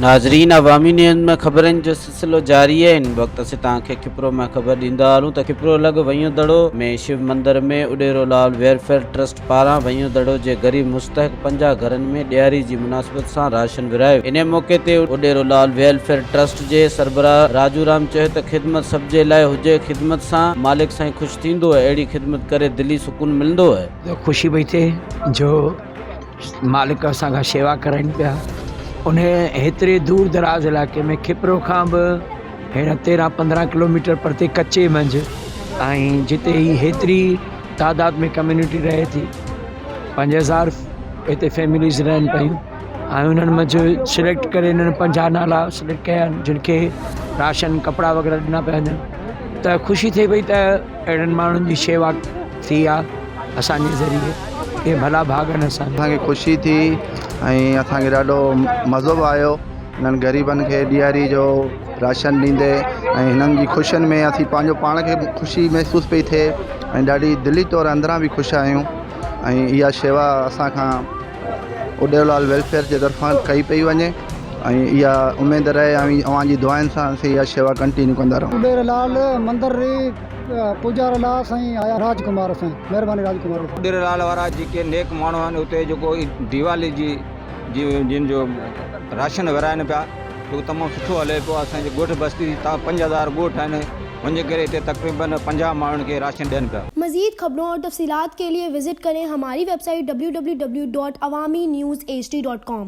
नाज़रीन, अवामी न्यूज़ में खबरन जो सिलसिलो जारी है। इन वक्त से तव्हांखे कपरो में खबर ॾींदा हलूं त कपरो लॻ वहयोड़ो में शिव मंदिर में उॾेरो लाल वेलफेयर ट्रस्ट पारां वहयोड़ो जे गरीब मुस्तहक 50 घरन में ॾियारी जी मुनासबत सां राशन विरायो। इन मौके ते उॾेरो लाल वेलफेयर ट्रस्ट जे सरबराह राजूराम चयो त खिदमत सब जे लाइ हुजे, खिदमत सां मालिक साईं ख़ुशि थींदो है, अहिड़ी खिदमत करे दिली सुकून मिलंदो है। खुशी पई थिए जो मालिक असांखां शेवा कराइनि पिया। उन हेतिरे दूर दराज इलाइक़े में कपरो खां बि हींअर 13-15 किलोमीटर परते कच्चे मंझि ऐं जिते ही हेतिरी तादाद में कम्यूनिटी रहे थी, 5000 हिते फैमिलीज़ रहनि पियूं ऐं उन्हनि मंझि सिलेक्ट करे इन्हनि 50 नाला सिलेक्ट कया आहिनि जिन खे राशन कपिड़ा वग़ैरह ॾिना पिया वञनि। त ख़ुशी थिए पई त अहिड़नि माण्हुनि जी शेवा थी आहे असांजे ज़रिए। ये भला भाग आहिनि असांखे ख़ुशी थी ऐं असांखे ॾाढो मज़ो बि आयो हिननि ग़रीबनि खे ॾियारी जो राशन ॾींदे ऐं हिननि जी ख़ुशियुनि में असीं पंहिंजो पाण खे ख़ुशी महसूस पई थिए ऐं ॾाढी दिली तौर अंदरां बि ख़ुशि आहियूं। ऐं इहा शेवा असांखां उॾेरो लाल वेलफेयर जे तरफ़ां कई पई वञे ऐं इहा उमेदु रहे ऐं अव्हांजी दुआनि सां असीं इहा शेवा कंटिन्यू कंदा रहूं। उॾेरो लाल मंदर पूॼार लाइ साईं आया राजकुमार साईं, महिरबानी राजकुमार। उॾेरो लाल वारा जेके नेक माण्हू आहिनि उते जेको दीवाली जी जिन जो राशन विराइनि पिया उहो तमामु सुठो हले पियो। असांजे ॻोठ बस्ती 5000 ॻोठ आहिनि, उनजे करे हिते तक़रीबन 50 माण्हुनि खे राशन ॾियनि पिया। मज़ीद खबरों और तफसीलात के लिए विजिट करें हमारी वेबसाइट www.awamiNewsHD.com।